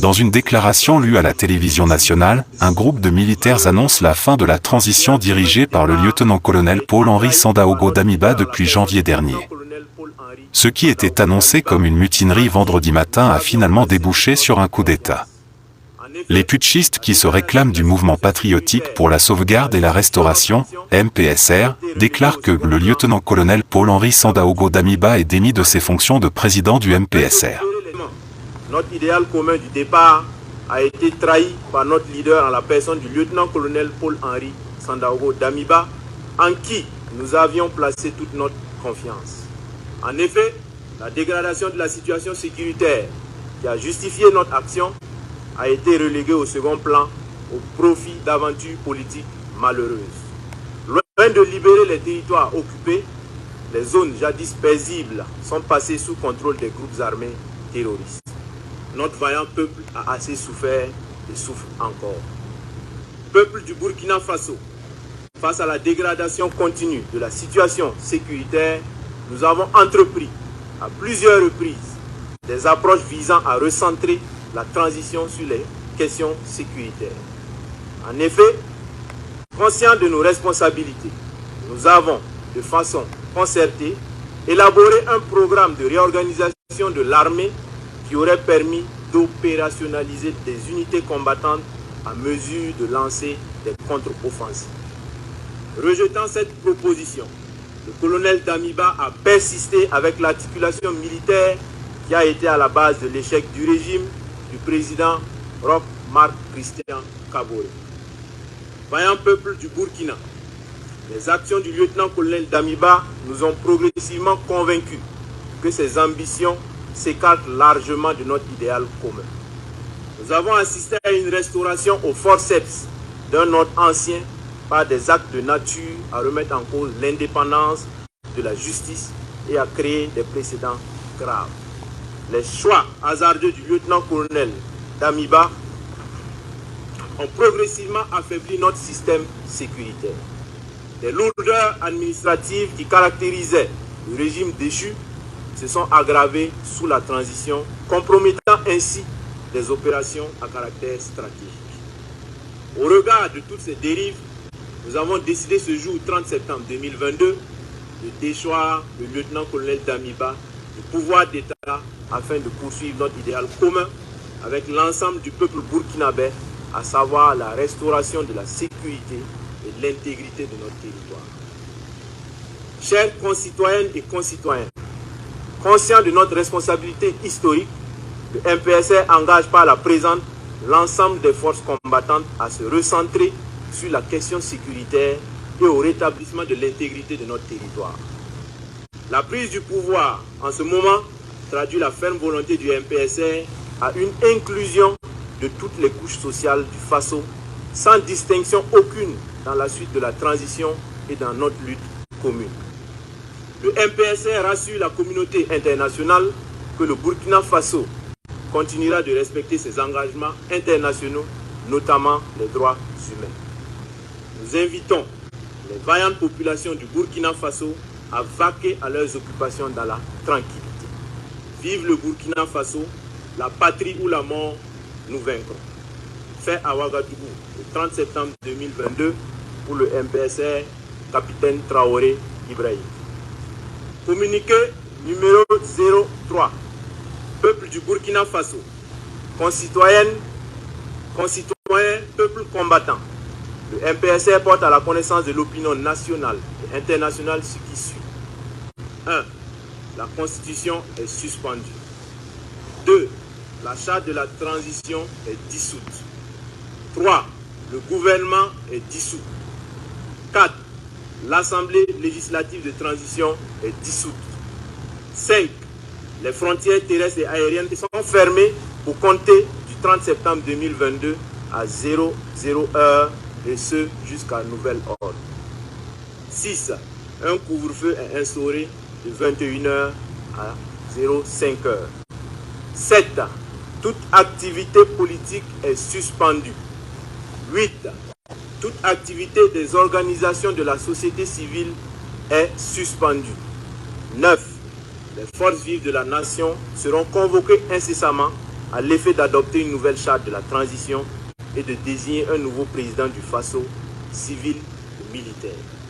Dans une déclaration lue à la télévision nationale, un groupe de militaires annonce la fin de la transition dirigée par le lieutenant-colonel Paul-Henri Sandaogo Damiba depuis janvier dernier. Ce qui était annoncé comme une mutinerie vendredi matin a finalement débouché sur un coup d'État. Les putschistes qui se réclament du mouvement patriotique pour la sauvegarde et la restauration, MPSR, déclarent que le lieutenant-colonel Paul-Henri Sandaogo Damiba est démis de ses fonctions de président du MPSR. Notre idéal commun du départ a été trahi par notre leader en la personne du lieutenant-colonel Paul-Henri Sandaogo Damiba, en qui nous avions placé toute notre confiance. En effet, la dégradation de la situation sécuritaire qui a justifié notre action a été reléguée au second plan au profit d'aventures politiques malheureuses. Loin de libérer les territoires occupés, les zones jadis paisibles sont passées sous contrôle des groupes armés terroristes. Notre vaillant peuple a assez souffert et souffre encore. Peuple du Burkina Faso, face à la dégradation continue de la situation sécuritaire, nous avons entrepris à plusieurs reprises des approches visant à recentrer la transition sur les questions sécuritaires. En effet, conscients de nos responsabilités, nous avons, de façon concertée, élaboré un programme de réorganisation de l'armée qui aurait permis d'opérationnaliser des unités combattantes à mesure de lancer des contre-offensives. Rejetant cette proposition, le colonel Damiba a persisté avec l'articulation militaire qui a été à la base de l'échec du régime du président Roch Marc Christian Kaboré. Vaillant peuple du Burkina, les actions du lieutenant-colonel Damiba nous ont progressivement convaincus que ses ambitions s'écartent largement de notre idéal commun. Nous avons assisté à une restauration au forceps d'un ordre ancien par des actes de nature à remettre en cause l'indépendance de la justice et à créer des précédents graves. Les choix hasardeux du lieutenant-colonel Damiba ont progressivement affaibli notre système sécuritaire. Les lourdeurs administratives qui caractérisaient le régime déchu se sont aggravées sous la transition, compromettant ainsi des opérations à caractère stratégique. Au regard de toutes ces dérives, nous avons décidé ce jour 30 septembre 2022 de déchoir le lieutenant-colonel Damiba du pouvoir d'État afin de poursuivre notre idéal commun avec l'ensemble du peuple burkinabé, à savoir la restauration de la sécurité et de l'intégrité de notre territoire. Chers concitoyennes et concitoyens, conscients de notre responsabilité historique, le MPSR engage par la présente l'ensemble des forces combattantes à se recentrer sur la question sécuritaire et au rétablissement de l'intégrité de notre territoire. La prise du pouvoir en ce moment traduit la ferme volonté du MPSR à une inclusion de toutes les couches sociales du Faso, sans distinction aucune dans la suite de la transition et dans notre lutte commune. Le MPSR rassure la communauté internationale que le Burkina Faso continuera de respecter ses engagements internationaux, notamment les droits humains. Nous invitons les vaillantes populations du Burkina Faso à vaquer à leurs occupations dans la tranquillité. Vive le Burkina Faso, la patrie ou la mort, nous vaincrons. Fait à Ouagadougou, le 30 septembre 2022, pour le MPSR, capitaine Traoré Ibrahim. Communiqué numéro 03. Peuple du Burkina Faso, concitoyens, peuple combattant. Le MPSR porte à la connaissance de l'opinion nationale et internationale ce qui suit. 1. La Constitution est suspendue. 2. La charte de la transition est dissoute. 3. Le gouvernement est dissous. 4. L'Assemblée législative de transition est dissoute. 5. Les frontières terrestres et aériennes sont fermées pour compter du 30 septembre 2022 à 00 heure et ce jusqu'à nouvel ordre. 6. Un couvre-feu est instauré de 21h à 05h. 7. Toute activité politique est suspendue. 8. Toute activité des organisations de la société civile est suspendue. 9. Les forces vives de la nation seront convoquées incessamment à l'effet d'adopter une nouvelle charte de la transition et de désigner un nouveau président du Faso, civil ou militaire.